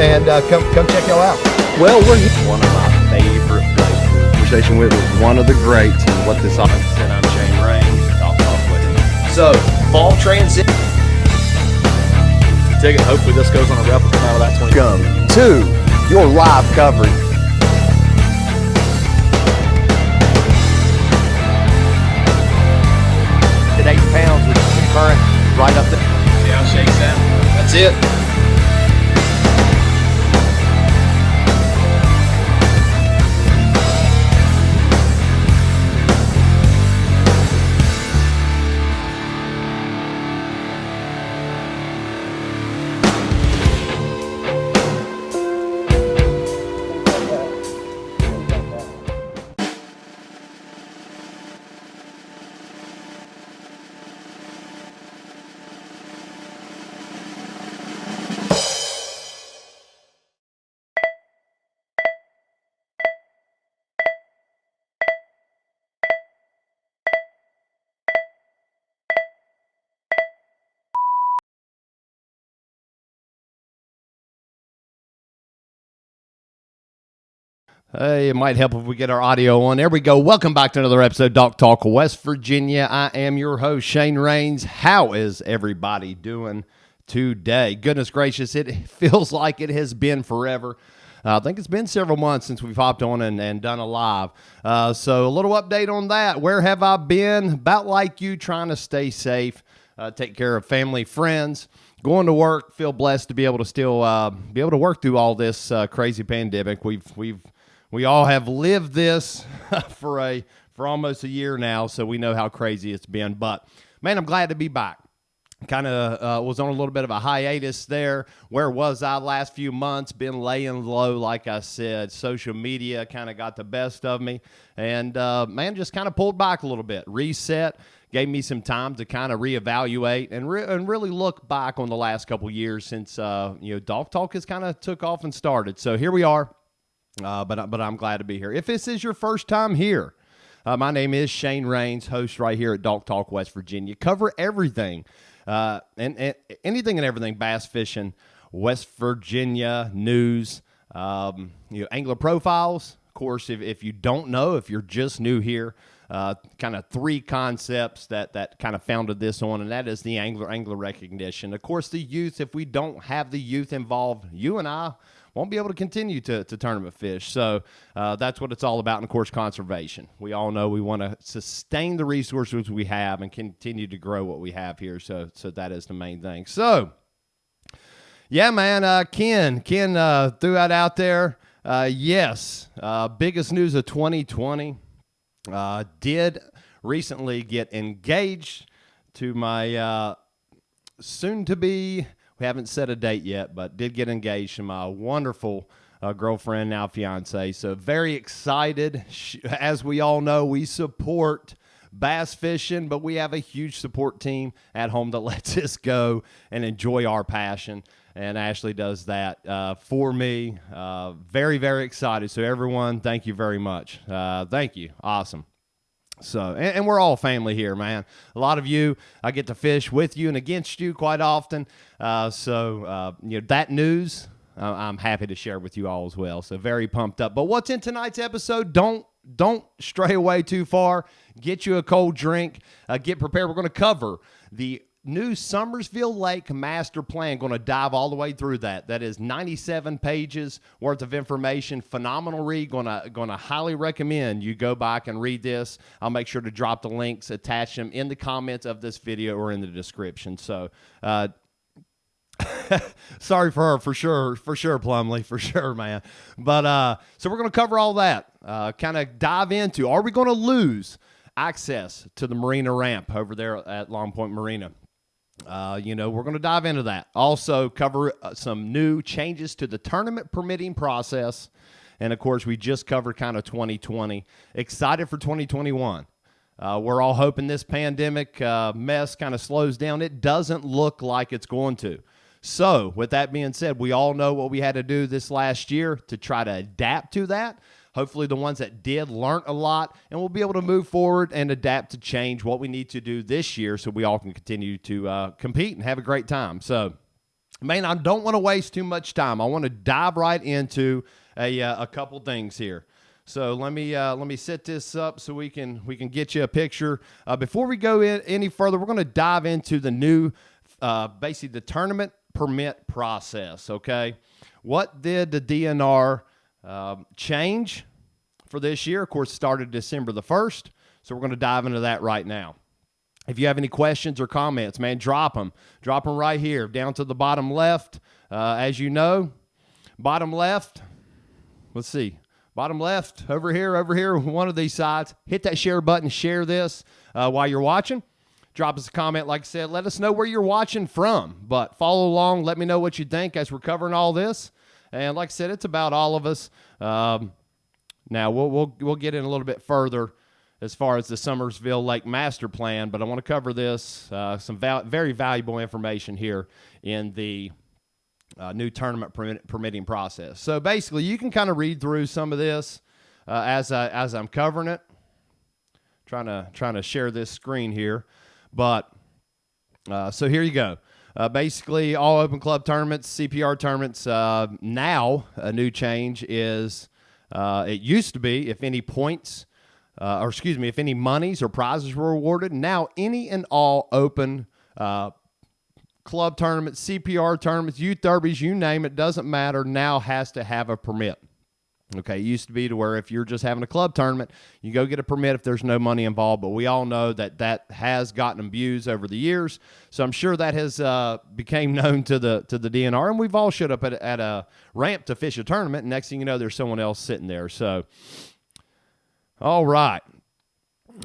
and come check y'all out. Well, we're one of my favorite places. Conversation with one of the greats and what this audience said. I'm Shane Raines. I'll talk with him. So, fall transit. Ticket. Hopefully this goes on a replica out of that 20. Come to your live coverage. At 8 pounds with the current right up there. See how it shakes out? That's it. Hey, it might help if we get our audio on. There we go. Welcome back to another episode of Doc Talk West Virginia. I am your host, Shane Raines. How is everybody doing today? Goodness gracious, it feels like it has been forever. I think it's been several months since we've hopped on and done a live. So a little update on that. Where have I been? About like you, trying to stay safe, take care of family, friends, going to work. Feel blessed to be able to still be able to work through all this crazy pandemic. We all have lived this for almost a year now, so we know how crazy it's been. But, man, I'm glad to be back. Kind of was on a little bit of a hiatus there. Where was I last few months? Been laying low, like I said. Social media kind of got the best of me. And, man, just kind of pulled back a little bit. Reset. Gave me some time to kind of reevaluate and really look back on the last couple years since, Doc Talk has kind of took off and started. So here we are. But I'm glad to be here. If this is your first time here, my name is Shane Raines, host right here at Doc Talk West Virginia. Cover everything, and anything and everything bass fishing, West Virginia news, angler profiles. Of course, if you don't know, if you're just new here, kind of three concepts that kind of founded this on, and that is the angler recognition. Of course, the youth. If we don't have the youth involved, you and I won't be able to continue to tournament fish. So that's what it's all about, and of course, conservation. We all know we want to sustain the resources we have and continue to grow what we have here. So that is the main thing. So, yeah, man, Ken threw that out there. Yes, biggest news of 2020. Did recently get engaged to my soon-to-be, we haven't set a date yet, but did get engaged to my wonderful girlfriend, now fiance. So very excited. As we all know, we support bass fishing, but we have a huge support team at home that lets us go and enjoy our passion. And Ashley does that for me. Very, very excited. So everyone, thank you very much. Thank you. Awesome. So, and we're all family here, man. A lot of you, I get to fish with you and against you quite often. That news, I'm happy to share with you all as well. So very pumped up. But what's in tonight's episode? Don't stray away too far. Get you a cold drink. Get prepared. We're going to cover the new Summersville Lake master plan. Going to dive all the way through that. That is 97 pages worth of information. Phenomenal read. Going to highly recommend you go back and read this. I'll make sure to drop the links, attach them in the comments of this video or in the description. So, sorry for her, for sure, Plumley, for sure, man. But so we're going to cover all that. Kind of dive into, are we going to lose access to the marina ramp over there at Long Point Marina? We're going to dive into that. Also cover some new changes to the tournament permitting process. And, of course, we just covered kind of 2020. Excited for 2021. We're all hoping this pandemic mess kind of slows down. It doesn't look like it's going to. So, with that being said, we all know what we had to do this last year to try to adapt to that. Hopefully the ones that did learn a lot, and we'll be able to move forward and adapt to change what we need to do this year so we all can continue to compete and have a great time. So Man, I don't want to waste too much time. I want to dive right into a couple things here. So let me set this up so we can get you a picture. Before we go any further, we're going to dive into the new, basically the tournament permit process. Okay, what did the DNR change for this year? Of course, it started December the 1st. So we're going to dive into that right now. If you have any questions or comments, man, drop them. Drop them right here, down to the bottom left. As you know, bottom left, let's see. Bottom left, over here, one of these sides. Hit that share button, share this while you're watching. Drop us a comment, like I said. Let us know where you're watching from. But follow along. Let me know what you think as we're covering all this. And like I said, it's about all of us. Now, we'll get in a little bit further as far as the Summersville Lake Master Plan, but I want to cover this, some very valuable information here in the new tournament permitting process. So basically, you can kind of read through some of this as I'm covering it. Trying to share this screen here, but so here you go. Basically, all open club tournaments, CPR tournaments. Now, a new change is it used to be if any points. If any monies or prizes were awarded, now any and all open club tournaments, CPR tournaments, youth derbies, you name it, doesn't matter, now has to have a permit. Okay, it used to be to where if you're just having a club tournament, you go get a permit if there's no money involved, but we all know that has gotten abused over the years, so I'm sure that has became known to the DNR, and we've all showed up at a ramp to fish a tournament, and next thing you know, there's someone else sitting there, so... All right,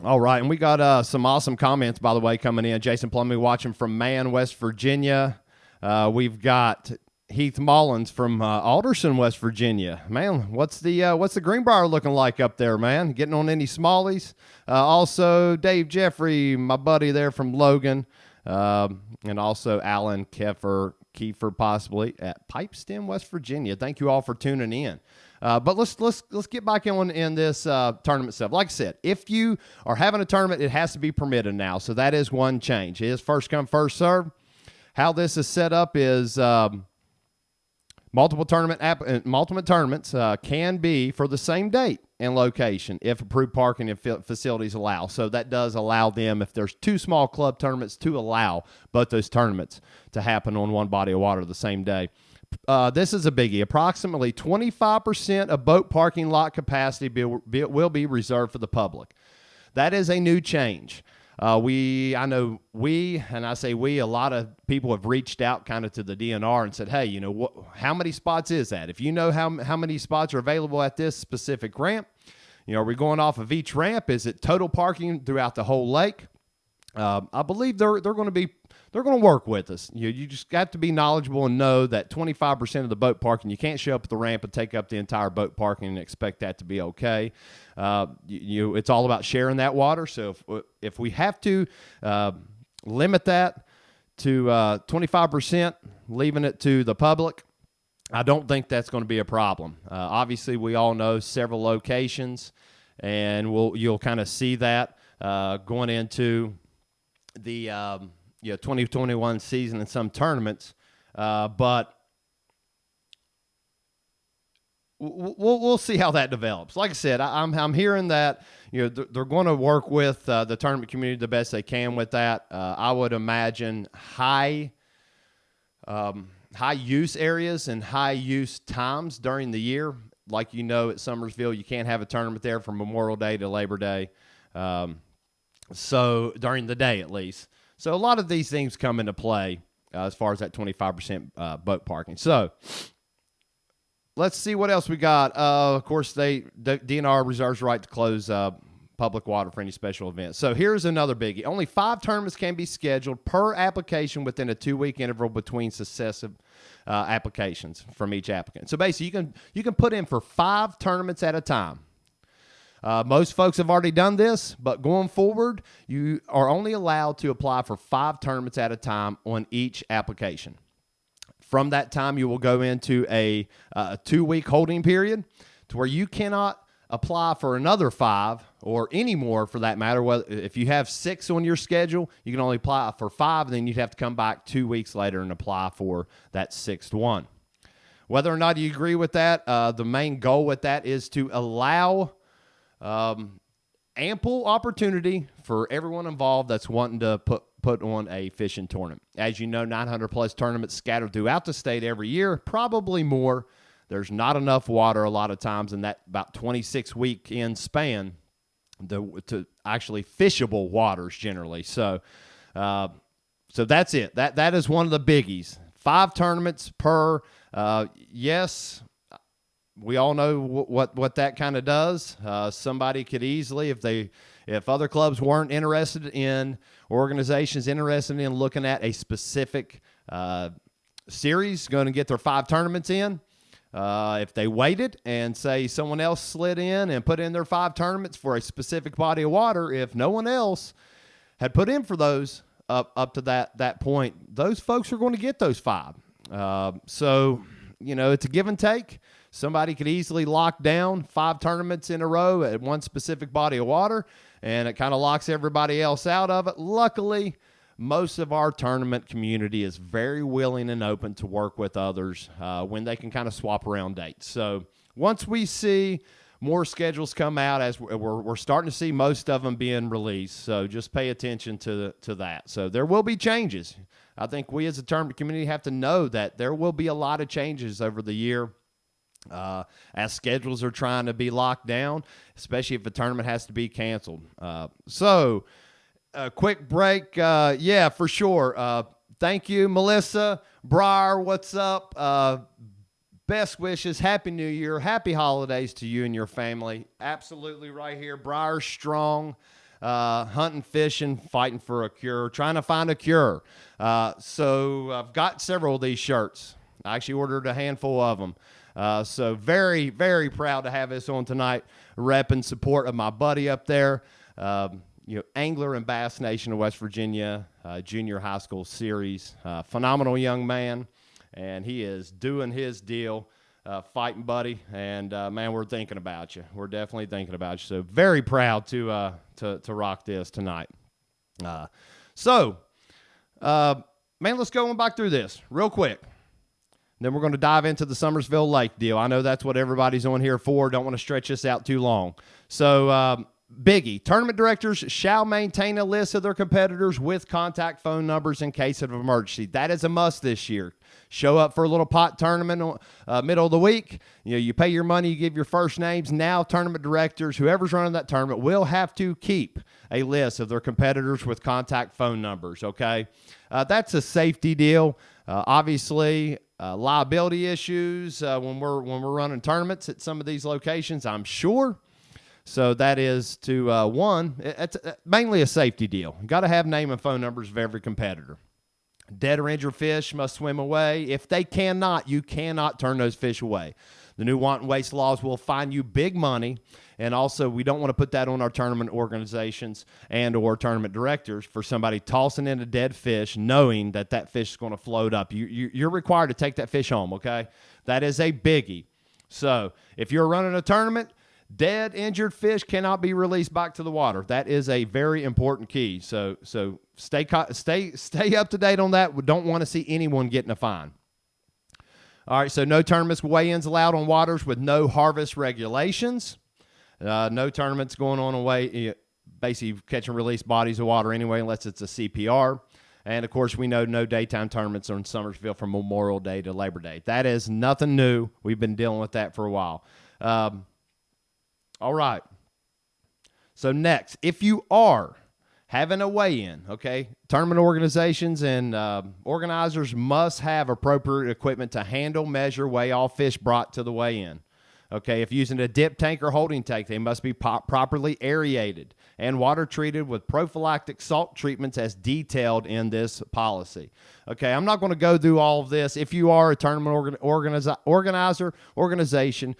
and we got some awesome comments, by the way, coming in. Jason Plumley watching from Man, West Virginia. We've got Heath Mullins from Alderson, West Virginia. Man, what's the Greenbrier looking like up there, man? Getting on any smallies? Also, Dave Jeffrey, my buddy there from Logan, and also Alan Kiefer possibly at Pipestem, West Virginia. Thank you all for tuning in. But let's get back in this tournament stuff. Like I said, if you are having a tournament, it has to be permitted now. So that is one change. It is first come, first serve. How this is set up is multiple tournaments can be for the same date and location if approved parking and facilities allow. So that does allow them, if there's two small club tournaments, to allow both those tournaments to happen on one body of water the same day. This is a biggie. Approximately 25% of boat parking lot capacity will be reserved for the public. That is a new change. A lot of people have reached out kind of to the DNR and said, hey, how many spots is that? If you know how many spots are available at this specific ramp, are we going off of each ramp? Is it total parking throughout the whole lake? I believe they're going to work with us. You just got to be knowledgeable and know that 25% of the boat parking, you can't show up at the ramp and take up the entire boat parking and expect that to be okay. It's all about sharing that water. So if we have to limit that to 25%, leaving it to the public, I don't think that's going to be a problem. Obviously, we all know several locations, and you'll kind of see that going into the 2021 season in some tournaments, but we'll see how that develops. Like I said, I'm hearing that they're going to work with the tournament community the best they can with that. I would imagine high use areas and high use times during the year. Like at Summersville, you can't have a tournament there from Memorial Day to Labor Day. So during the day at least. So a lot of these things come into play as far as that 25% boat parking. So let's see what else we got. Of course, the DNR reserves the right to close public water for any special event. So here's another biggie. Only 5 tournaments can be scheduled per application within a 2-week interval between successive applications from each applicant. So basically, you can put in for 5 tournaments at a time. Most folks have already done this, but going forward, you are only allowed to apply for 5 tournaments at a time on each application. From that time, you will go into a 2-week holding period to where you cannot apply for another 5 or any more for that matter. Well, if you have 6 on your schedule, you can only apply for 5, and then you'd have to come back 2 weeks later and apply for that 6th one. Whether or not you agree with that, the main goal with that is to allow ample opportunity for everyone involved that's wanting to put on a fishing tournament. As you know, 900-plus tournaments scattered throughout the state every year, probably more. There's not enough water a lot of times in that about 26-weekend span to actually fishable waters generally. So that's it. That is one of the biggies. 5 tournaments per. Yes, we all know what that kind of does. Somebody could easily, if other clubs weren't interested in, organizations interested in looking at a specific series, going to get their 5 tournaments in. If they waited and say someone else slid in and put in their 5 tournaments for a specific body of water, if no one else had put in for those up to that point, those folks are going to get those 5. So, it's a give and take. Somebody could easily lock down 5 tournaments in a row at one specific body of water, and it kind of locks everybody else out of it. Luckily, most of our tournament community is very willing and open to work with others when they can kind of swap around dates. So once we see more schedules come out, as we're starting to see most of them being released, so just pay attention to that. So there will be changes. I think we as a tournament community have to know that there will be a lot of changes over the year as schedules are trying to be locked down, especially if a tournament has to be canceled. So a quick break. Yeah, for sure. Thank you, Melissa. Briar, what's up? Best wishes. Happy New Year. Happy holidays to you and your family. Absolutely right here. Briar strong. Hunting, fishing, fighting for a cure, trying to find a cure. So I've got several of these shirts. I actually ordered a handful of them. So very, very proud to have this on tonight, rep in support of my buddy up there, Angler and Bass Nation of West Virginia, junior high school series. Phenomenal young man, and he is doing his deal, fighting buddy. And, man, we're thinking about you. We're definitely thinking about you. So very proud to rock this tonight. Man, let's go on back through this real quick. Then we're going to dive into the Summersville Lake deal. I know that's what everybody's on here for. Don't want to stretch this out too long. So, biggie, tournament directors shall maintain a list of their competitors with contact phone numbers in case of emergency. That is a must this year. Show up for a little pot tournament middle of the week. You pay your money, you give your first names. Now tournament directors, whoever's running that tournament, will have to keep a list of their competitors with contact phone numbers, okay? That's a safety deal. Obviously, liability issues when we're running tournaments at some of these locations, I'm sure. So that is it's mainly a safety deal. You got to have name and phone numbers of every competitor. Dead or injured fish must swim away. If they cannot, you cannot turn those fish away. The new wanton waste laws will fine you big money, and also we don't want to put that on our tournament organizations and or tournament directors for somebody tossing in a dead fish knowing that fish is going to float up. You're required to take that fish home, okay? That is a biggie. So if you're running a tournament, dead, injured fish cannot be released back to the water. That is a very important key. So stay up to date on that. We don't want to see anyone getting a fine. All right, so no tournaments weigh-ins allowed on waters with no harvest regulations. No tournaments going on basically catch and release bodies of water anyway, unless it's a CPR. And, of course, we know no daytime tournaments on Summersville from Memorial Day to Labor Day. That is nothing new. We've been dealing with that for a while. All right. So next, if you are having a weigh-in, okay, tournament organizations and organizers must have appropriate equipment to handle, measure, weigh all fish brought to the weigh-in. Okay, if using a dip tank or holding tank, they must be properly aerated and water treated with prophylactic salt treatments as detailed in this policy. Okay, I'm not going to go through all of this. If you are a tournament organization,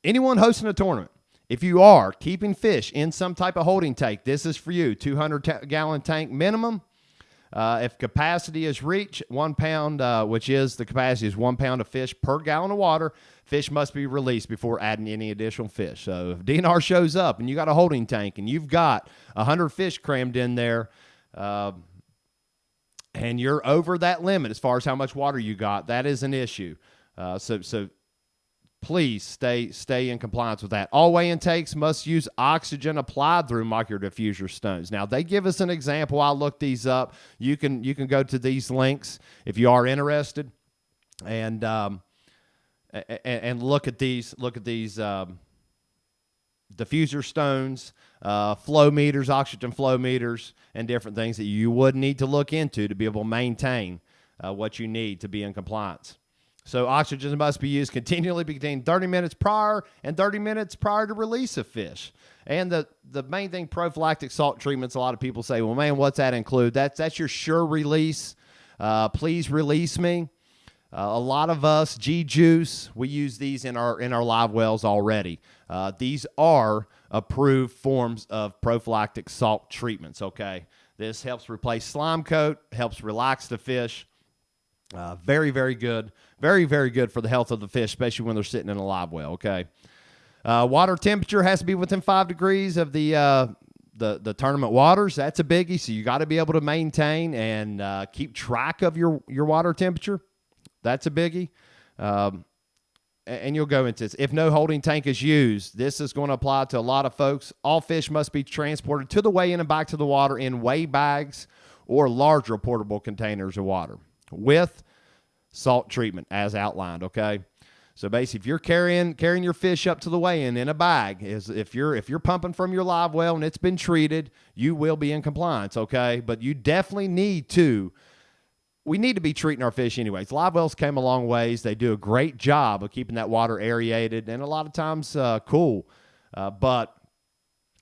anyone hosting a tournament, if you are keeping fish in some type of holding tank, this is for you. 200-gallon tank minimum. If capacity is reached, 1 pound, which is the capacity is 1 pound of fish per gallon of water, fish must be released before adding any additional fish. So if DNR shows up and you got a holding tank and you've got 100 fish crammed in there, and you're over that limit as far as how much water you got, that is an issue. So please stay in compliance with that. All weigh intakes must use oxygen applied through microdiffuser stones. Now, they give us an example. I'll look these up. You can go to these links if you are interested, and look at these diffuser stones, flow meters, oxygen flow meters, and different things that you would need to look into to be able to maintain what you need to be in compliance. So oxygen must be used continually between 30 minutes prior and 30 minutes prior to release of fish. And the main thing, prophylactic salt treatments, a lot of people say, well, man, what's that include? That's your sure release. Please release me. A lot of us, G-Juice, we use these in our live wells already. These are approved forms of prophylactic salt treatments, okay? This helps replace slime coat, helps relax the fish. Very, very good. Very, very good for the health of the fish, especially when they're sitting in a live well, okay? Water temperature has to be within 5 degrees of the tournament waters. That's a biggie, so you got to be able to maintain and keep track of your water temperature. That's a biggie. And you'll go into this. If no holding tank is used, this is going to apply to a lot of folks. All fish must be transported to the weigh-in and back to the water in weigh bags or larger portable containers of water with salt treatment as outlined, okay? So basically, if you're carrying your fish up to the weigh-in in a bag, if you're pumping from your live well and it's been treated, you will be in compliance, okay? But you definitely need to. We need to be treating our fish anyways. Live wells came a long ways. They do a great job of keeping that water aerated and a lot of times cool, but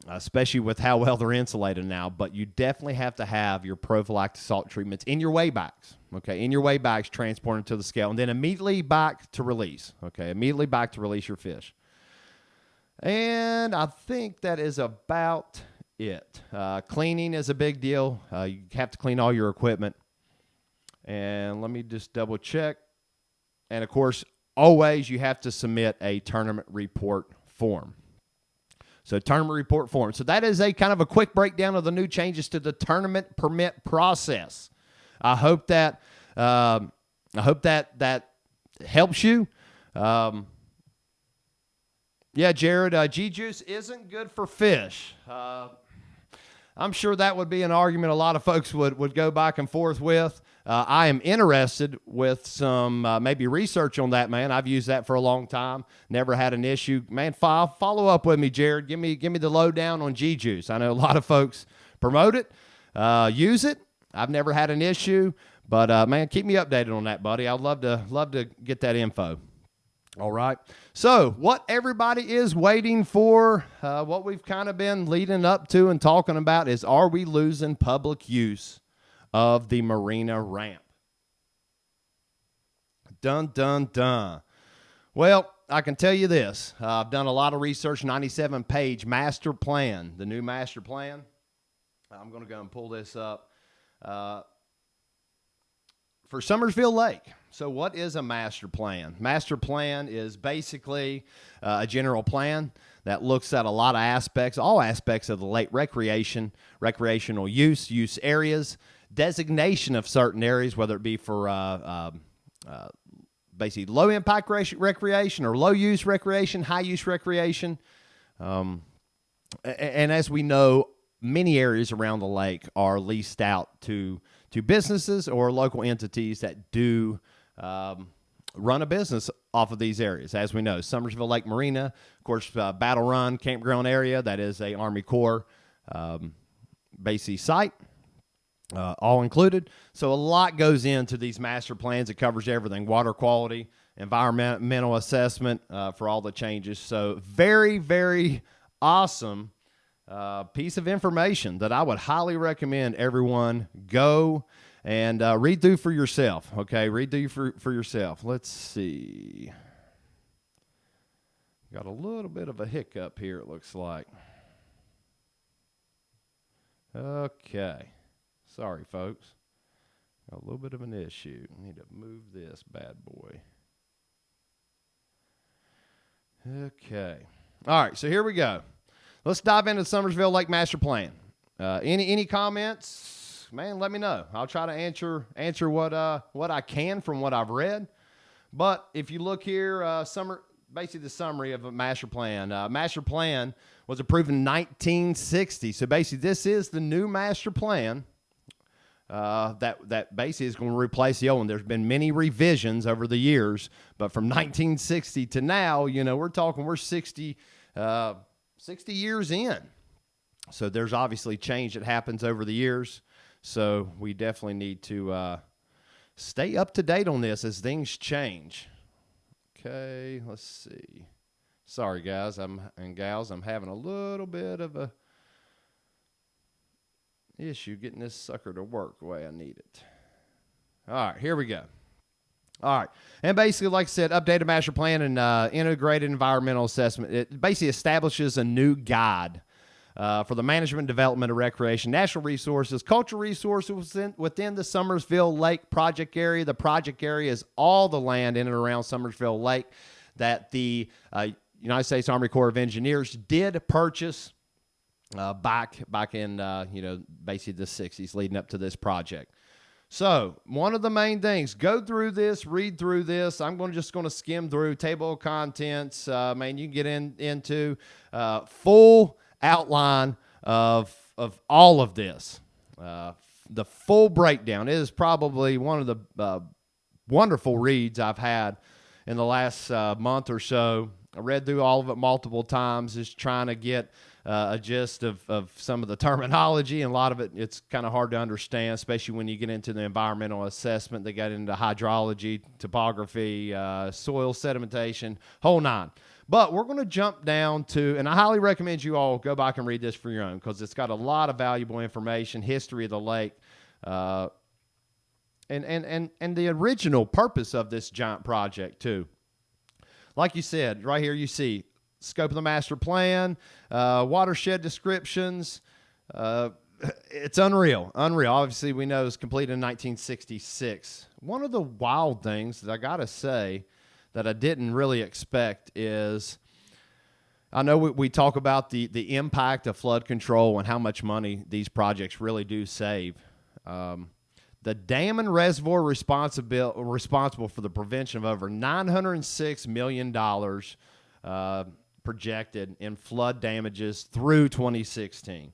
especially with how well they're insulated now. But you definitely have to have your prophylactic salt treatments in your weigh bags, okay? In your weigh bags, transported to the scale, and then immediately back to release, okay? Immediately back to release your fish. And I think that is about it. Cleaning is a big deal. You have to clean all your equipment. And let me just double check. And of course, always you have to submit a tournament report form. So tournament report form. So that is a kind of a quick breakdown of the new changes to the tournament permit process. I hope that that helps you. Yeah, Jared, G-Juice isn't good for fish. I'm sure that would be an argument a lot of folks would go back and forth with. I am interested with some maybe research on that, man. I've used that for a long time. Never had an issue. Man, follow up with me, Jared. Give me the lowdown on G-Juice. I know a lot of folks promote it, use it. I've never had an issue, but man, keep me updated on that, buddy. I'd love to get that info. All right. So what everybody is waiting for, what we've kind of been leading up to and talking about is, are we losing public use of the marina ramp? Dun, dun, dun. Well, I can tell you this. I've done a lot of research, 97-page master plan, the new master plan. I'm going to go and pull this up. For Summersville Lake. So what is a master plan? Master plan is basically a general plan that looks at a lot of aspects, all aspects of the lake recreational use areas, designation of certain areas, whether it be for basically low-impact recreation or low-use recreation, high-use recreation. And as we know, many areas around the lake are leased out to businesses or local entities that do run a business off of these areas. As we know, Summersville Lake Marina, of course, Battle Run campground area, that is a Army Corps basically site, all included. So a lot goes into these master plans. It covers everything: water quality, environmental assessment for all the changes. So very, very awesome piece of information that I would highly recommend everyone go and read through for yourself. Okay, read through for yourself. Let's see. Got a little bit of a hiccup here, it looks like. Okay. Sorry, folks. A little bit of an issue. I need to move this bad boy. Okay. All right, so here we go. Let's dive into the Summersville Lake Master Plan. Any comments? Man, let me know. I'll try to answer what I can from what I've read. But if you look here, basically the summary of a master plan. Master plan was approved in 1960. So basically, this is the new master plan that basically is going to replace the old one. There's been many revisions over the years, but from 1960 to now, we're 60 years in. So there's obviously change that happens over the years. So we definitely need to stay up to date on this as things change. Okay, let's see. Sorry, guys and gals, I'm having a little bit of a issue getting this sucker to work the way I need it. All right, here we go. All right, and basically, like I said, updated master plan and integrated environmental assessment. It basically establishes a new guide for the management, development of recreation, natural resources, cultural resources within the Summersville Lake project area. The project area is all the land in and around Summersville Lake that the United States Army Corps of Engineers did purchase back in basically the 60s leading up to this project. So one of the main things, go through this, read through this. I'm just going to skim through table of contents. You can get into full outline of all of this. The full breakdown. It is probably one of the wonderful reads I've had in the last month or so. I read through all of it multiple times, just trying to get a gist of some of the terminology, and a lot of it's kind of hard to understand, especially when you get into the environmental assessment. They got into hydrology, topography, soil sedimentation, whole nine. But we're going to jump down to, and I highly recommend you all go back and read this for your own, because it's got a lot of valuable information, history of the lake, and the original purpose of this giant project too. Like you said, right here you see scope of the master plan, watershed descriptions. It's unreal. Obviously, we know it was completed in 1966. One of the wild things that I got to say that I didn't really expect is, I know we talk about the impact of flood control and how much money these projects really do save. The dam and reservoir responsible for the prevention of over $906 million projected in flood damages through 2016.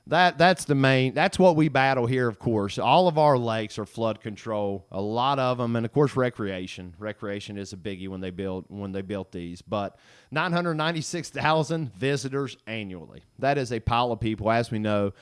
That's what we battle here, of course. All of our lakes are flood control, a lot of them, and of course recreation. Recreation is a biggie when they built these. But 996,000 visitors annually. That is a pile of people, as we know.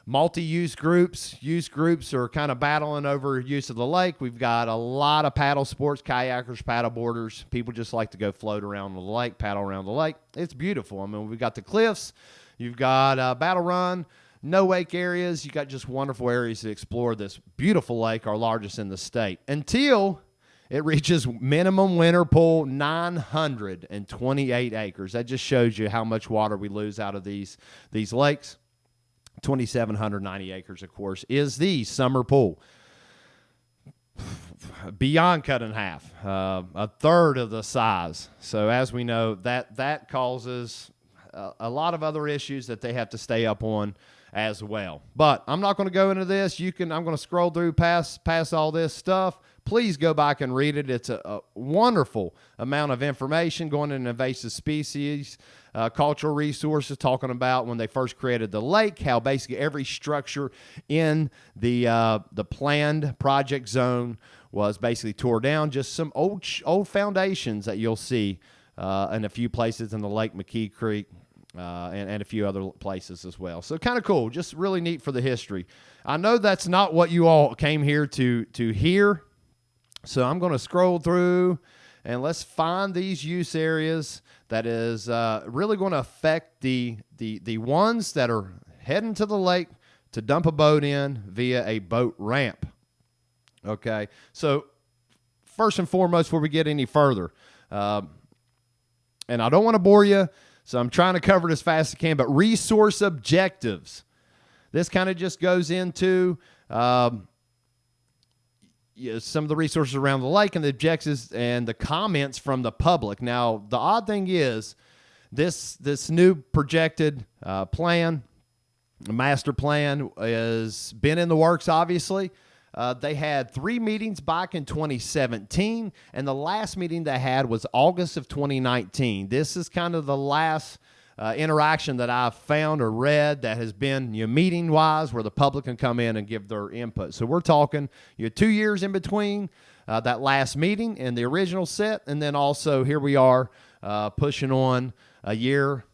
Multi-use groups. Use groups are kind of battling over use of the lake. We've got a lot of paddle sports, kayakers, paddle boarders. People just like to go float around the lake, paddle around the lake. It's beautiful. I mean, we've got the cliffs. You've got Battle Run, no wake areas. You've got just wonderful areas to explore this beautiful lake, our largest in the state, until it reaches minimum winter pool 928 acres. That just shows you how much water we lose out of these lakes. 2,790 acres, of course, is the summer pool. Beyond cut in half, a third of the size. So as we know, that causes a lot of other issues that they have to stay up on as well. But I'm not going to go into this. I'm going to scroll through past all this stuff. Please go back and read it. It's a wonderful amount of information going into invasive species, cultural resources, talking about when they first created the lake, how basically every structure in the planned project zone was basically tore down. Just some old foundations that you'll see in a few places in the Lake McKee Creek. And a few other places as well. So kind of cool, just really neat for the history. I know that's not what you all came here to hear, so I'm going to scroll through and let's find these use areas that is really going to affect the ones that are heading to the lake to dump a boat in via a boat ramp. Okay, so first and foremost, before we get any further, and I don't want to bore you, so I'm trying to cover it as fast as I can, but resource objectives. This kind of just goes into some of the resources around the lake and the objectives and the comments from the public. Now, the odd thing is this new projected plan, master plan, has been in the works, obviously. They had 3 meetings back in 2017, and the last meeting they had was August of 2019. This is kind of the last interaction that I've found or read that has been meeting-wise where the public can come in and give their input. So we're talking 2 years in between that last meeting and the original set, and then also here we are pushing on a year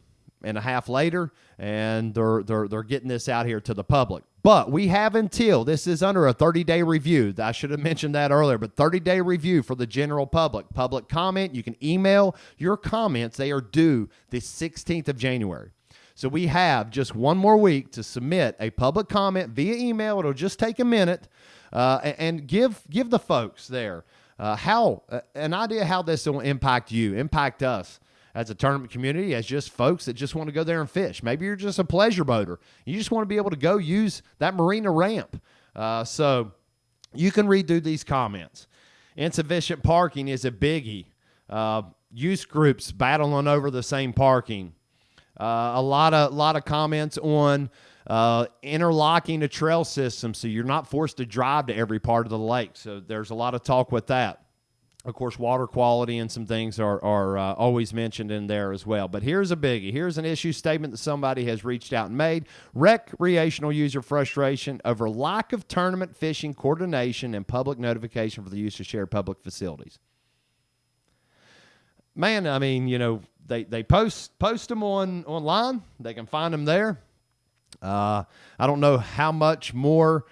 and a half later, and they're getting this out here to the public. But we have until, this is under a 30-day review. I should have mentioned that earlier, but 30-day review for the general public. Public comment, you can email your comments. They are due the 16th of January. So we have just one more week to submit a public comment via email. It'll just take a minute, and give the folks there an idea how this will impact you, impact us as a tournament community, as just folks that just want to go there and fish. Maybe you're just a pleasure boater. You just want to be able to go use that marina ramp. So you can redo these comments. Insufficient parking is a biggie. Use groups battling over the same parking. A lot of comments on interlocking a trail system so you're not forced to drive to every part of the lake. So there's a lot of talk with that. Of course, water quality and some things are always mentioned in there as well. But here's a biggie. Here's an issue statement that somebody has reached out and made. Recreational user frustration over lack of tournament fishing coordination and public notification for the use of shared public facilities. Man, I mean, they post them online. They can find them there. I don't know how much more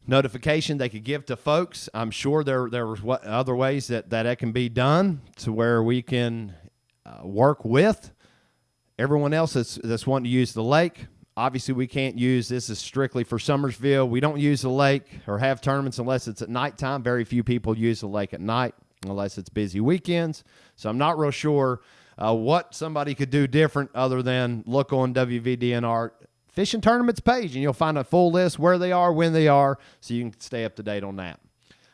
notification they could give to folks. I'm sure there was other ways that can be done to where we can work with everyone else that's wanting to use the lake. Obviously, we can't use this is strictly for Summersville. We don't use the lake or have tournaments unless it's at nighttime. Very few people use the lake at night unless it's busy weekends. So I'm not real sure what somebody could do different other than look on WVDNR Fishing Tournaments page, and you'll find a full list where they are, when they are, so you can stay up to date on that.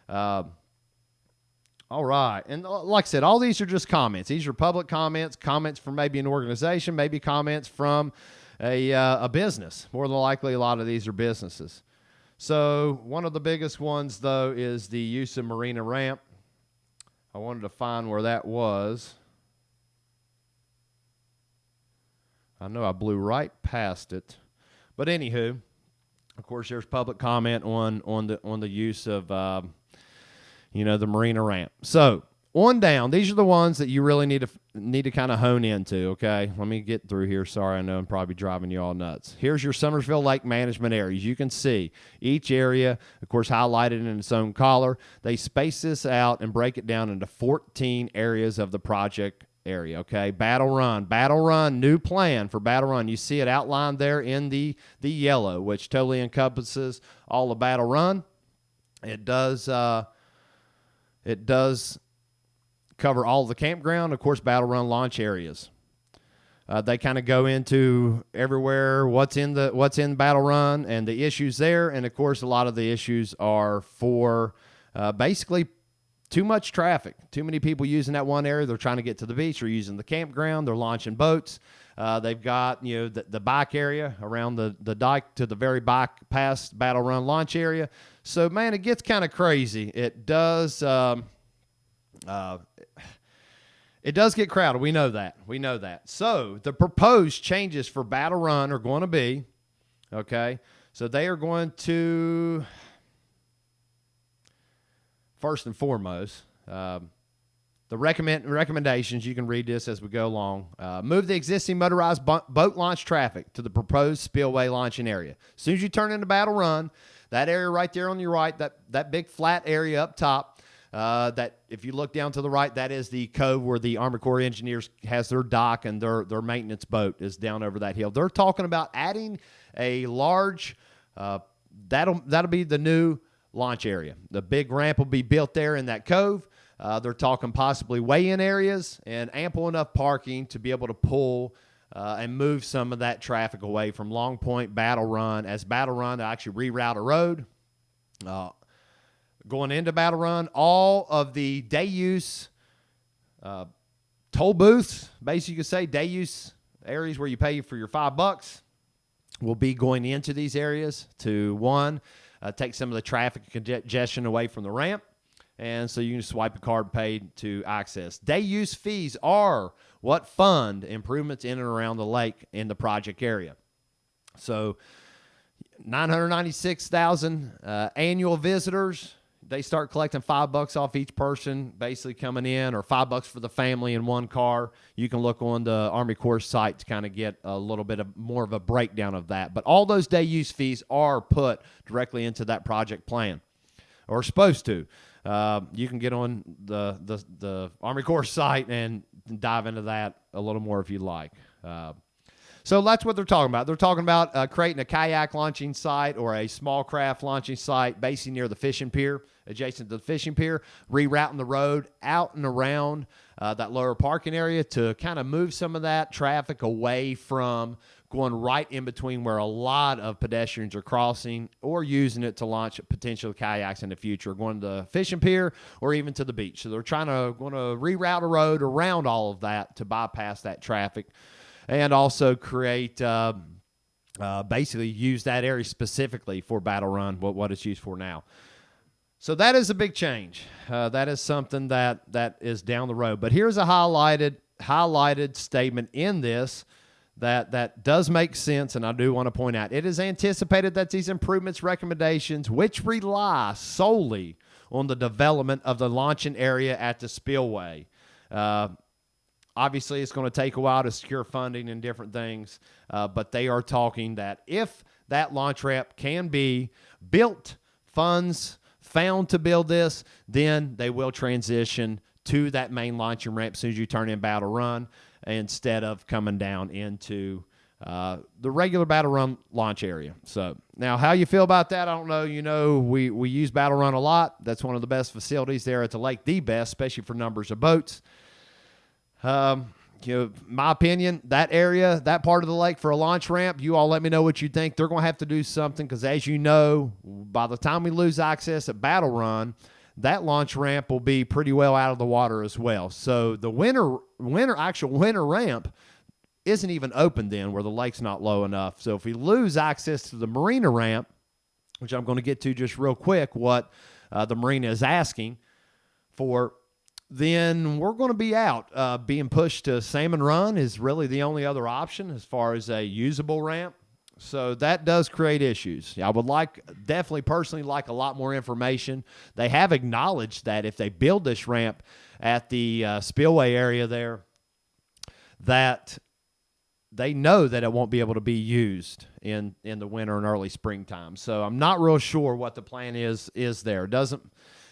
All right. And like I said, all these are just comments. These are public comments from maybe an organization, maybe comments from a business. More than likely, a lot of these are businesses. So one of the biggest ones, though, is the use of marina ramp. I wanted to find where that was. I know I blew right past it. But anywho, of course, there's public comment on the use of the marina ramp. So on down, these are the ones that you really need to kind of hone into. Okay, let me get through here. Sorry, I know I'm probably driving you all nuts. Here's your Summersville Lake management areas. You can see each area, of course, highlighted in its own color. They space this out and break it down into 14 areas of the project area. Okay, Battle Run, new plan for Battle Run. You see it outlined there in the yellow, which totally encompasses all of Battle Run. It does cover all of the campground, of course, Battle Run launch areas. They kind of go into everywhere, what's in Battle Run and the issues there, and of course, a lot of the issues are for basically too much traffic, too many people using that one area. They're trying to get to the beach. They're using the campground. They're launching boats. They've got the bike area around the dike to the very back past Battle Run launch area. So man, it gets kind of crazy. It does. It does get crowded. We know that. So the proposed changes for Battle Run are going to be okay. So they are going to. First and foremost, the recommendations, you can read this as we go along. Move the existing motorized boat launch traffic to the proposed spillway launching area. As soon as you turn into Battle Run, that area right there on your right, that big flat area up top, that if you look down to the right, that is the cove where the Army Corps engineers has their dock and their maintenance boat is down over that hill. They're talking about adding a large, that'll be the new launch area. The big ramp will be built there in that cove. They're talking possibly weigh-in areas and ample enough parking to be able to pull and move some of that traffic away from Long Point, Battle Run. As Battle Run, they actually reroute a road. going into Battle Run, all of the day use toll booths, basically you could say day use areas where you pay for your $5 will be going into these areas to, one, take some of the traffic congestion away from the ramp. And so you can swipe a card paid to access. Day use fees are what fund improvements in and around the lake in the project area. So 996,000 annual visitors. They start collecting $5 off each person basically coming in, or $5 for the family in one car. You can look on the Army Corps site to kind of get a little bit of more of a breakdown of that. But all those day use fees are put directly into that project plan, or supposed to. You can get on the Army Corps site and dive into that a little more if you like. So that's what they're talking about. They're talking about creating a kayak launching site or a small craft launching site basically near the fishing pier, adjacent to the fishing pier, rerouting the road out and around that lower parking area to kind of move some of that traffic away from going right in between where a lot of pedestrians are crossing or using it to launch potential kayaks in the future, going to the fishing pier or even to the beach. So they're going to reroute a road around all of that to bypass that traffic. And also create, basically use that area specifically for Battle Run, what it's used for now. So that is a big change. That is something that is down the road. But here's a highlighted statement in this that does make sense, and I do want to point out. It is anticipated that these improvements recommendations, which rely solely on the development of the launching area at the spillway, obviously, it's going to take a while to secure funding and different things, but they are talking that if that launch ramp can be built, funds found to build this, then they will transition to that main launching ramp as soon as you turn in Battle Run instead of coming down into the regular Battle Run launch area. So now how you feel about that, I don't know. You know, we use Battle Run a lot. That's one of the best facilities there at the lake, the best, especially for numbers of boats. My opinion, that area, that part of the lake for a launch ramp, you all let me know what you think. They're going to have to do something because, as you know, by the time we lose access at Battle Run, that launch ramp will be pretty well out of the water as well. So the actual winter ramp isn't even open then where the lake's not low enough. So if we lose access to the marina ramp, which I'm going to get to just real quick, what the marina is asking for, then we're going to be out. Being pushed to Salmon Run is really the only other option as far as a usable ramp. So that does create issues. I would definitely personally like a lot more information. They have acknowledged that if they build this ramp at the spillway area there, that they know that it won't be able to be used in the winter and early springtime. So I'm not real sure what the plan is there.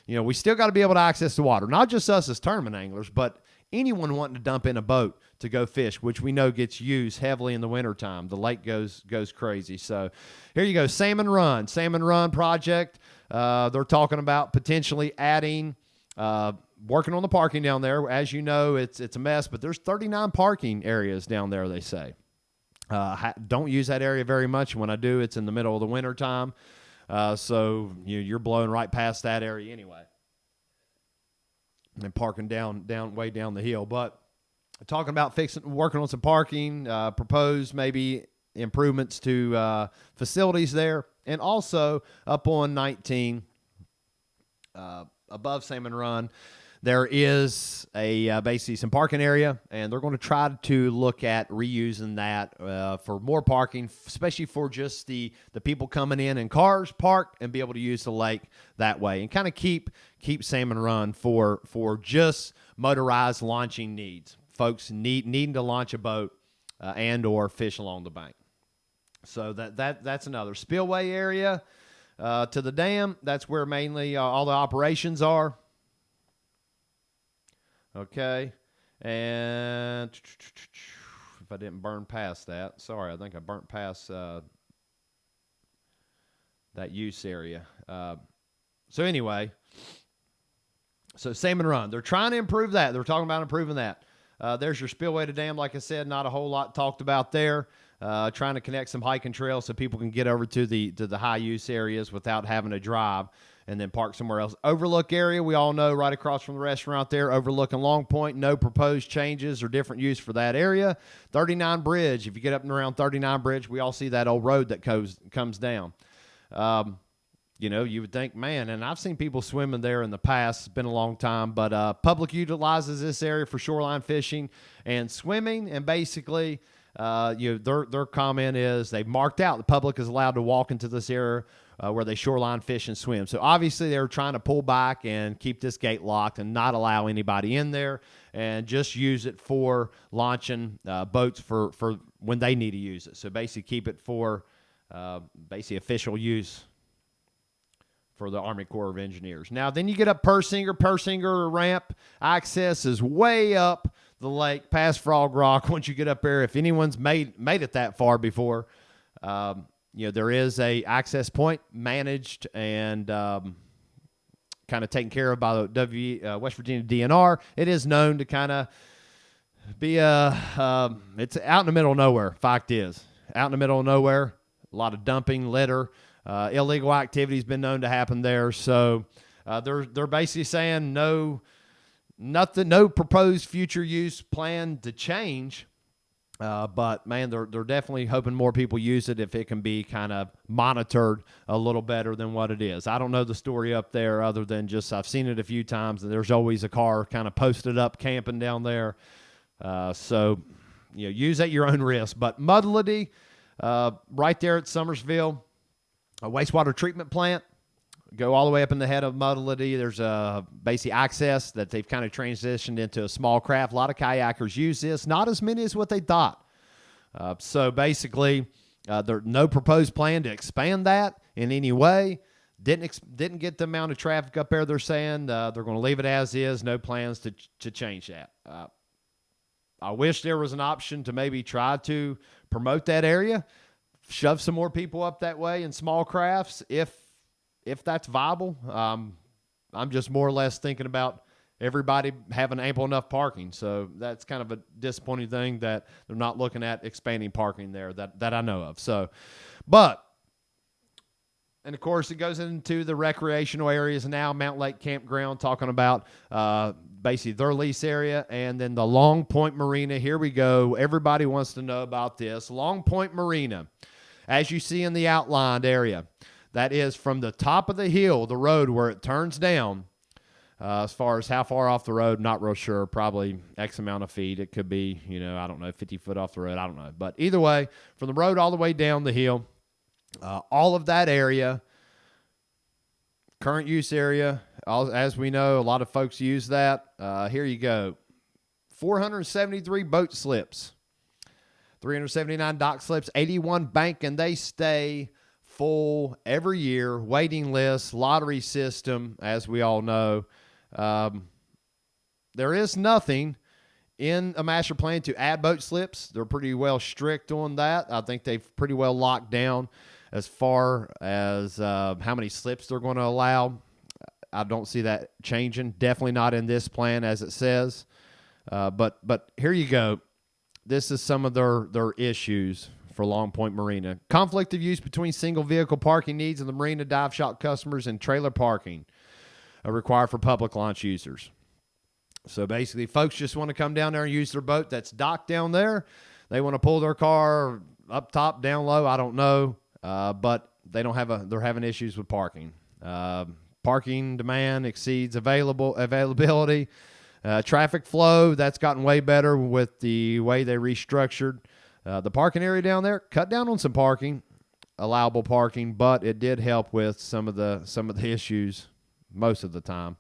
We still got to be able to access the water, not just us as tournament anglers, but anyone wanting to dump in a boat to go fish, which we know gets used heavily in the wintertime. The lake goes crazy. So here you go, Salmon Run project. They're talking about potentially adding, working on the parking down there. As you know, it's a mess, but there's 39 parking areas down there, they say. Don't use that area very much. When I do, it's in the middle of the wintertime. So you're blowing right past that area anyway, and parking way down the hill. But talking about working on some parking, proposed maybe improvements to facilities there, and also up on 19 above Salmon Run, there is basically some parking area, and they're going to try to look at reusing that for more parking, especially for just the people coming in cars parked and be able to use the lake that way, and kind of keep Salmon Run for just motorized launching needs. Folks needing to launch a boat and or fish along the bank. So that's another spillway area to the dam. That's where mainly all the operations are. Okay, and if I didn't burn past that, sorry, I think I burnt past that use area. So anyway, so Salmon Run, they're trying to improve that. They're talking about improving that. There's your spillway to dam. Like I said, not a whole lot talked about there. Trying to connect some hiking trails so people can get over to the high use areas without having to drive. and then park somewhere else. Overlook area, we all know, right across from the restaurant there, overlooking Long Point. No proposed changes or different use for that area. 39 Bridge, if you get up and around 39 Bridge, we all see that old road that comes down. You would think, man, and I've seen people swimming there in the past. It's been a long time, but public utilizes this area for shoreline fishing and swimming, and basically their comment is they've marked out the public is allowed to walk into this area where they shoreline fish and swim. So obviously they're trying to pull back and keep this gate locked and not allow anybody in there, and just use it for launching boats for when they need to use it. So basically keep it for basically official use for the Army Corps of Engineers. Now, then you get up Persinger ramp. Access is way up the lake past Frog Rock. Once you get up there, if anyone's made it that far before, there is a access point managed and kind of taken care of by the West Virginia DNR. It is known to kind of be it's out in the middle of nowhere. Fact is, out in the middle of nowhere, a lot of dumping, litter. Illegal activity has been known to happen there. So they're basically saying no proposed future use plan to change. But man, they're definitely hoping more people use it if it can be kind of monitored a little better than what it is. I don't know the story up there other than just I've seen it a few times, and there's always a car kind of posted up camping down there. So use at your own risk. But 𝗦𝗪𝗧, right there at Summersville, a wastewater treatment plant. Go all the way up in the head of 𝗦𝗪𝗧. There's a basic access that they've kind of transitioned into a small craft. A lot of kayakers use this, not as many as what they thought. So basically, there's no proposed plan to expand that in any way. Didn't get the amount of traffic up there. They're saying they're going to leave it as is. No plans to change that. I wish there was an option to maybe try to promote that area, shove some more people up that way in small crafts if that's viable. I'm just more or less thinking about everybody having ample enough parking. So that's kind of a disappointing thing that they're not looking at expanding parking there that I know of. So, and of course it goes into the recreational areas now, Mount Lake Campground, talking about basically their lease area, and then the Long Point Marina. Here we go. Everybody wants to know about this. Long Point Marina, as you see in the outlined area, that is from the top of the hill, the road where it turns down. As far as how far off the road, not real sure. Probably X amount of feet. It could be, I don't know, 50 foot off the road. I don't know. But either way, from the road all the way down the hill, all of that area, current use area, as we know, a lot of folks use that. Here you go. 473 boat slips, 379 dock slips, 81 bank, and they stay full every year. Waiting list, lottery system, as we all know. There is nothing in a master plan to add boat slips. They're pretty well strict on that. I think they've pretty well locked down as far as how many slips they're going to allow. I don't see that changing. Definitely not in this plan as it says. But here you go. This is some of their issues for Long Point Marina. Conflict of use between single vehicle parking needs of the marina dive shop customers and trailer parking required for public launch users. So basically, folks just want to come down there and use their boat that's docked down there. They want to pull their car up top, down low. I don't know, but they don't have they're having issues with parking. Parking demand exceeds availability. Traffic flow, that's gotten way better with the way they restructured the parking area down there. Cut down on some parking, allowable parking, but it did help with some of the issues most of the time.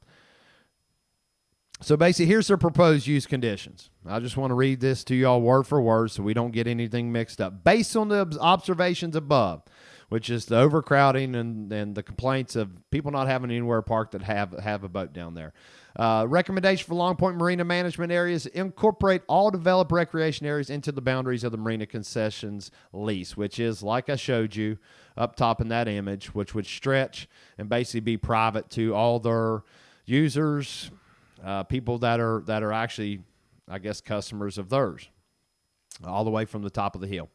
So basically, here's their proposed use conditions. I just want to read this to y'all word for word so we don't get anything mixed up. Based on the observations above, which is the overcrowding and the complaints of people not having anywhere parked that have a boat down there. Recommendation for Long Point Marina management areas: incorporate all developed recreation areas into the boundaries of the marina concessions lease, which is, like I showed you up top in that image, which would stretch and basically be private to all their users, people that are actually, I guess, customers of theirs, all the way from the top of the hill.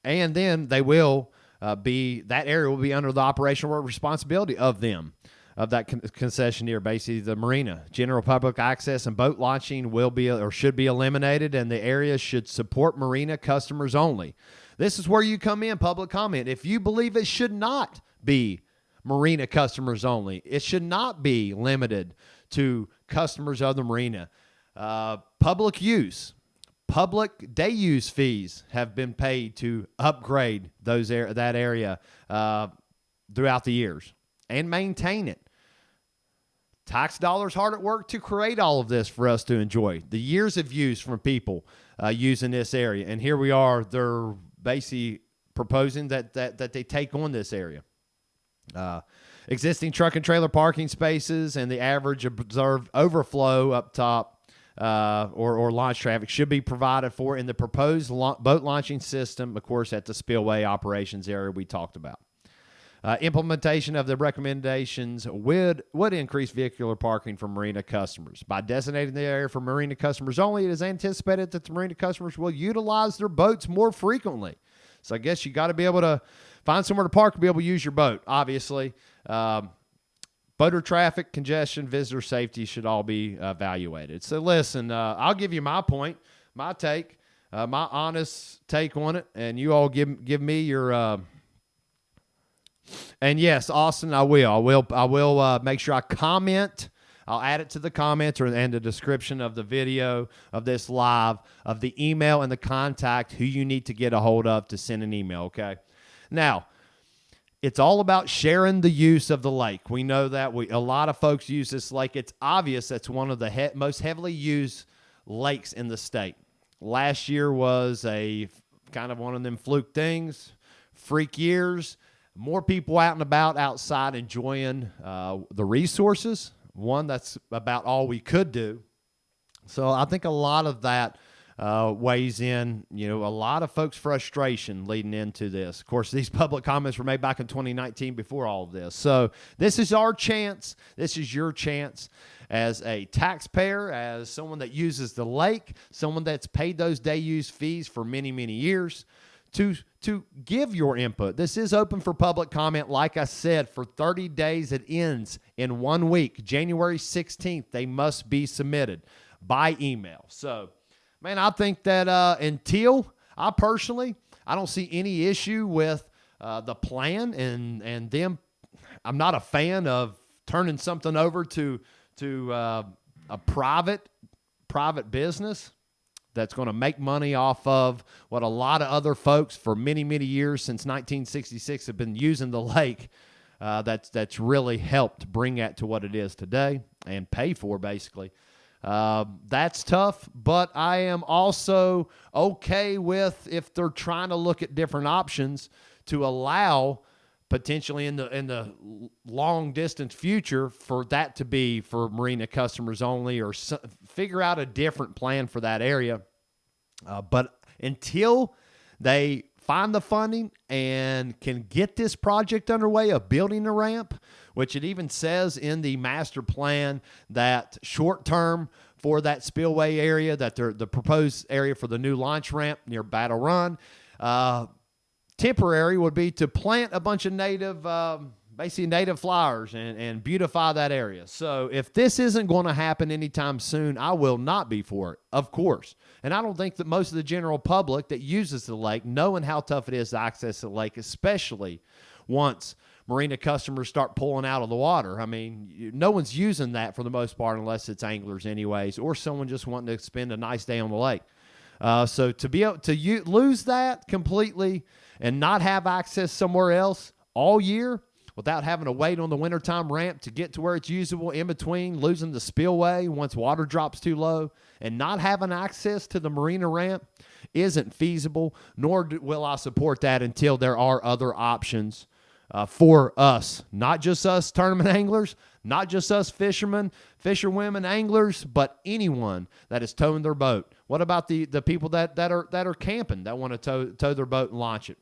And then they will that area will be under the operational responsibility of them, of that concessionaire. Basically, the marina, general public access and boat launching will be or should be eliminated, and the area should support marina customers only. This is where you come in, public comment. If you believe it should not be marina customers only, it should not be limited to customers of the marina. Public use. Public day use fees have been paid to upgrade that area throughout the years and maintain it. Tax dollars hard at work to create all of this for us to enjoy. The years of use from people using this area. And here we are, they're basically proposing that they take on this area. Existing truck and trailer parking spaces and the average observed overflow up top or launch traffic should be provided for in the proposed boat launching system, of course, at the spillway operations area we talked about. Implementation of the recommendations would increase vehicular parking for marina customers. By designating the area for marina customers only, it is anticipated that the marina customers will utilize their boats more frequently. So I guess you got to be able to find somewhere to park and be able to use your boat, obviously. Boater traffic, congestion, visitor safety should all be evaluated. So listen, I'll give you my point, my take, my honest take on it, and you all give me your. And yes, Austin, I will make sure I comment. I'll add it to the comments and the description of the video of this live, of the email and the contact who you need to get a hold of to send an email. Okay, now. It's all about sharing the use of the lake. We know that a lot of folks use this lake. It's obvious that's one of the most heavily used lakes in the state. Last year was a kind of one of them fluke things, freak years. More people out and about outside enjoying the resources. One, that's about all we could do. So I think a lot of that weighs in, a lot of folks' frustration leading into this. Of course, these public comments were made back in 2019 before all of this. So this is our chance. This is your chance as a taxpayer, as someone that uses the lake, someone that's paid those day use fees for many, many years, to give your input. This is open for public comment, like I said, for 30 days. It ends in 1 week. January 16th, they must be submitted by email. So, man, I think that I don't see any issue with the plan and them. I'm not a fan of turning something over to a private business that's going to make money off of what a lot of other folks for many, many years since 1966 have been using the lake. That's really helped bring that to what it is today and pay for, basically. That's tough, but I am also okay with if they're trying to look at different options to allow potentially in the long distance future for that to be for marina customers only, or figure out a different plan for that area. But until they find the funding and can get this project underway of building a ramp, which it even says in the master plan that short term for that spillway area, that the proposed area for the new launch ramp near Battle Run, temporary would be to plant a bunch of native flowers and beautify that area. So if this isn't going to happen anytime soon, I will not be for it, of course. And I don't think that most of the general public that uses the lake, knowing how tough it is to access the lake, especially once marina customers start pulling out of the water. I mean, no one's using that for the most part unless it's anglers anyways, or someone just wanting to spend a nice day on the lake. So to be able to lose that completely and not have access somewhere else all year without having to wait on the wintertime ramp to get to where it's usable in between, losing the spillway once water drops too low, and not having access to the marina ramp isn't feasible, nor will I support that until there are other options for us, not just us tournament anglers, not just us fisherwomen anglers, but anyone that is towing their boat. What about the people that are camping, that want to tow their boat and launch it?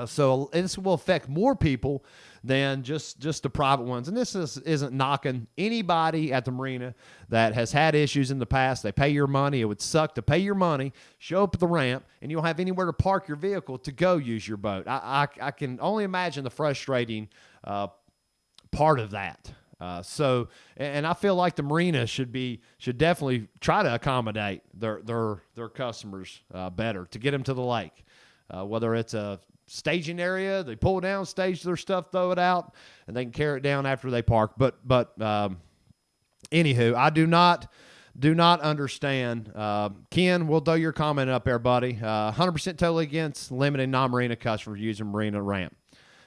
So this will affect more people than just the private ones. And this isn't knocking anybody at the marina that has had issues in the past. They pay your money. It would suck to pay your money, show up at the ramp, and you don't have anywhere to park your vehicle to go use your boat. I can only imagine the frustrating part of that. And I feel like the marina should definitely try to accommodate their customers better to get them to the lake. Whether it's a staging area, they pull down, stage their stuff, throw it out, and they can carry it down after they park. But anywho, I do not understand. Ken, we'll throw your comment up there, buddy. 100% totally against limiting non-marina customers using marina ramp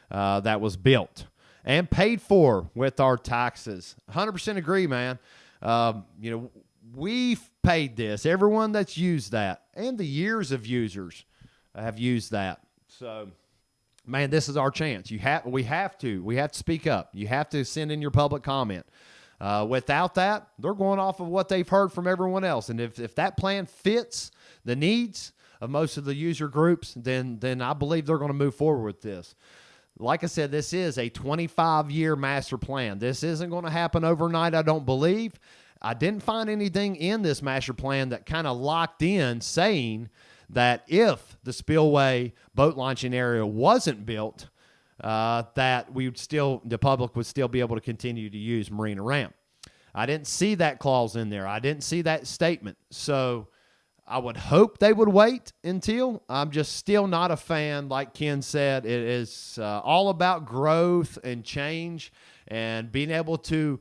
that was built and paid for with our taxes. 100% agree, man. We've paid this. Everyone that's used that, and the years of users have used that. So, man, this is our chance. We have to speak up. You have to send in your public comment. Without that, they're going off of what they've heard from everyone else. And if that plan fits the needs of most of the user groups, then I believe they're going to move forward with this. Like I said, this is a 25-year master plan. This isn't going to happen overnight, I don't believe. I didn't find anything in this master plan that kind of locked in saying that if the spillway boat launching area wasn't built, that the public would still be able to continue to use marina ramp. I didn't see that clause in there. I didn't see that statement. So I would hope they would wait until. I'm just still not a fan. Like Ken said, it is all about growth and change and being able to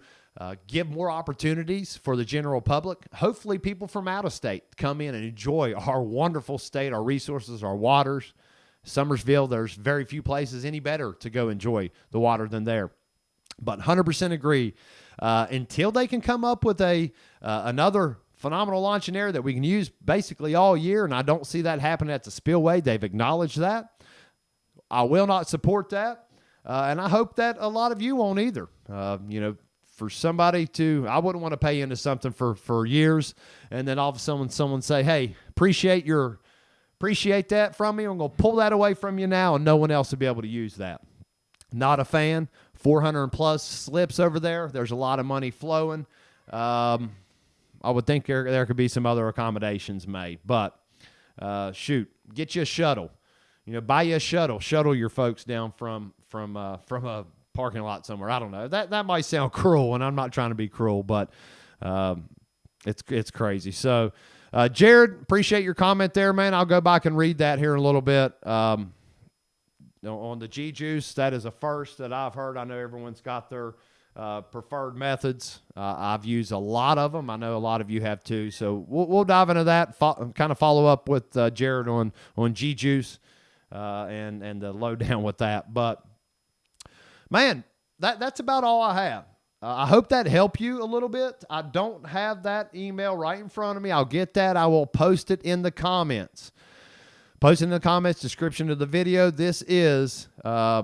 give more opportunities for the general public. Hopefully people from out of state come in and enjoy our wonderful state, our resources, our waters. Summersville, there's very few places any better to go enjoy the water than there. But 100% agree. Until they can come up with another phenomenal launching area that we can use basically all year, and I don't see that happening at the spillway. They've acknowledged that. I will not support that. And I hope that a lot of you won't either. For somebody I wouldn't want to pay into something for years, and then all of a sudden someone say, hey, appreciate that from me. I'm going to pull that away from you now, and no one else will be able to use that. Not a fan. 400 plus slips over there. There's a lot of money flowing. I would think there could be some other accommodations made, but get you a shuttle. Buy you a shuttle. Shuttle your folks down from a parking lot somewhere. I don't know. That might sound cruel, and I'm not trying to be cruel, but it's crazy. So, Jared, appreciate your comment there, man. I'll go back and read that here in a little bit. On the G-Juice, that is a first that I've heard. I know everyone's got their preferred methods. I've used a lot of them. I know a lot of you have too. So we'll dive into that, kind of follow up with Jared on G-Juice and the lowdown with that. But, man, that's about all I have. I hope that helped you a little bit. I don't have that email right in front of me. I'll get that. I will post it in the comments. Post it in the comments, description of the video. This is, yeah,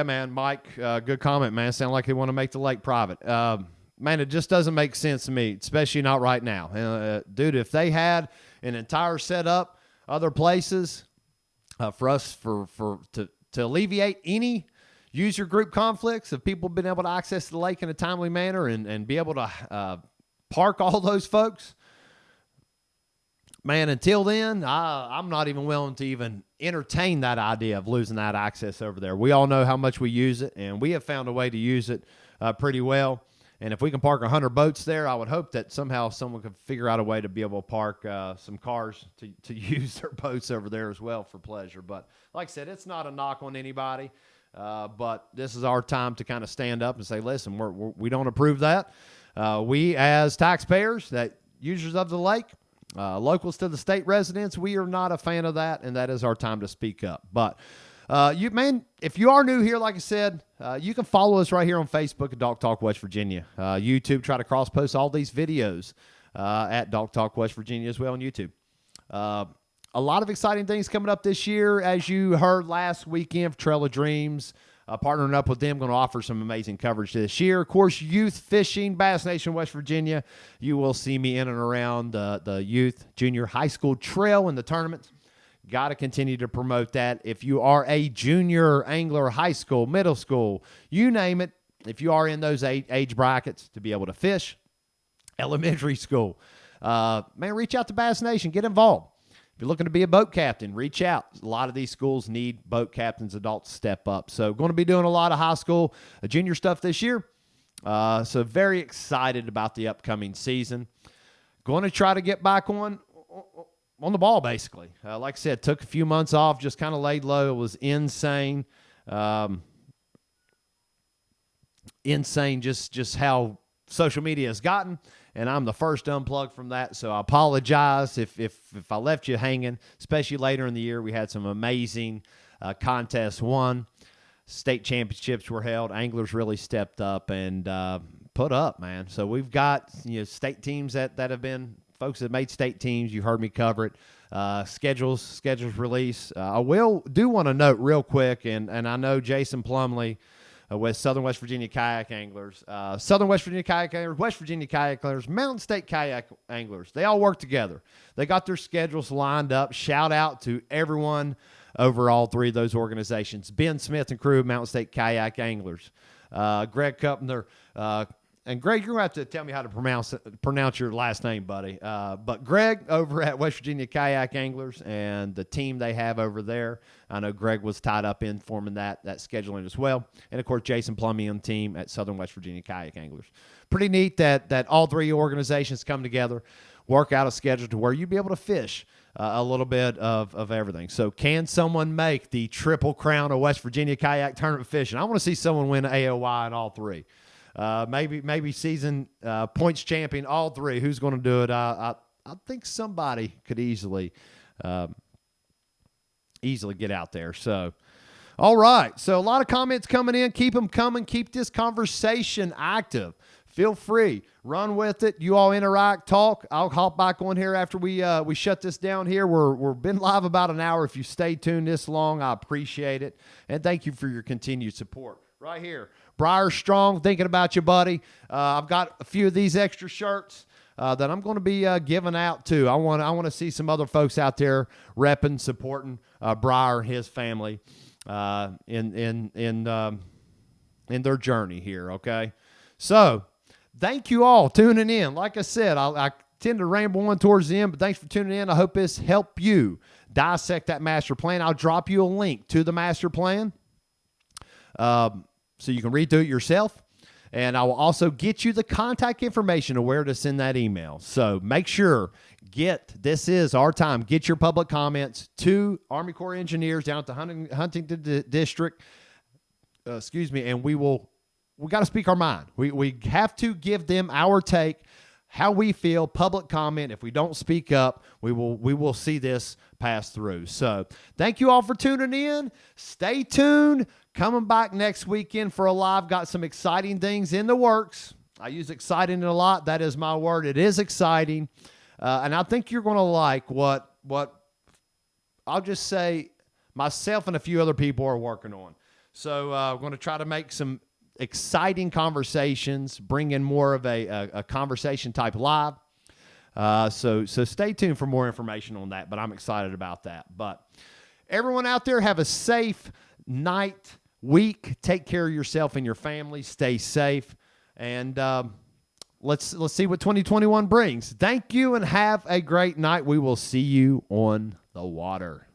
man, Mike, good comment, man. Sound like they want to make the lake private. Man, it just doesn't make sense to me, especially not right now. Dude, if they had an entire setup other places for us to alleviate any user group conflicts of people being able to access the lake in a timely manner and be able to park all those folks, man, until then, I'm not even willing to even entertain that idea of losing that access over there. We all know how much we use it, and we have found a way to use it pretty well. And if we can park 100 boats there, I would hope that somehow someone could figure out a way to be able to park some cars to use their boats over there as well for pleasure. But like I said, it's not a knock on anybody, but this is our time to kind of stand up and say, listen, we don't approve that. We as taxpayers, that users of the lake, locals to the state residents, we are not a fan of that, and that is our time to speak up. But if you are new here, like I said, you can follow us right here on Facebook at Dock Talk West Virginia. YouTube, try to cross-post all these videos at Dock Talk West Virginia as well on YouTube. A lot of exciting things coming up this year. As you heard last weekend, Trail of Dreams, partnering up with them, going to offer some amazing coverage this year. Of course, youth fishing, Bass Nation, West Virginia. You will see me in and around the youth, junior, high school trail in the tournaments. Got to continue to promote that. If you are a junior angler, high school, middle school, you name it, if you are in those age brackets to be able to fish, elementary school, man, reach out to Bass Nation. Get involved. If you're looking to be a boat captain, reach out. A lot of these schools need boat captains, adults step up. So going to be doing a lot of high school, junior stuff this year. So very excited about the upcoming season. Going to try to get back on the ball, basically. Like I said, took a few months off, just kind of laid low. It was insane. Insane just how social media has gotten. And I'm the first to unplug from that, so I apologize if I left you hanging, especially later in the year. We had some amazing contests won. State championships were held. Anglers really stepped up and put up, man. So we've got state teams that have been folks that made state teams. You heard me cover it. Schedules release. I do want to note real quick, and I know Jason Plumley with Southern West Virginia Kayak Anglers, Southern West Virginia Kayak Anglers, West Virginia Kayak Anglers, Mountain State Kayak Anglers. They all work together. They got their schedules lined up. Shout out to everyone over all three of those organizations. Ben Smith and crew, Mountain State Kayak Anglers. Greg Kupner, and Greg, you're going to have to tell me how to pronounce your last name, buddy. But Greg over at West Virginia Kayak Anglers and the team they have over there. I know Greg was tied up in forming that scheduling as well. And, of course, Jason Plummy and team at Southern West Virginia Kayak Anglers. Pretty neat that all three organizations come together, work out a schedule to where you'd be able to fish a little bit of everything. So can someone make the Triple Crown of West Virginia Kayak Tournament fishing? I want to see someone win AOY in all three. Maybe season points champion, all three. Who's going to do it? I think somebody could easily get out there. So, all right. So a lot of comments coming in. Keep them coming. Keep this conversation active. Feel free. Run with it. You all interact, talk. I'll hop back on here after we shut this down here. We're been live about an hour. If you stay tuned this long, I appreciate it. And thank you for your continued support. Right here. Briar Strong, thinking about you, buddy. I've got a few of these extra shirts that I'm going to be giving out too. I want to see some other folks out there repping, supporting Briar and his family in their journey here. Okay, so thank you all tuning in. Like I said, I tend to ramble on towards the end, but thanks for tuning in. I hope this helped you dissect that master plan. I'll drop you a link to the master plan. So you can read through it yourself. And I will also get you the contact information of where to send that email. So make sure, this is our time. Get your public comments to Army Corps of Engineers down at the Huntington District. And we got to speak our mind. We have to give them our take, how we feel, public comment. If we don't speak up, we will see this pass through. So thank you all for tuning in. Stay tuned. Coming back next weekend for a live. Got some exciting things in the works. I use exciting a lot. That is my word. It is exciting. And I think you're going to like what I'll just say myself and a few other people are working on. So we're going to try to make some exciting conversations, bring in more of a conversation type live. So stay tuned for more information on that, but I'm excited about that. But everyone out there, have a safe night, week. Take care of yourself and your family. Stay safe. And let's see what 2021 brings. Thank you and have a great night. We will see you on the water.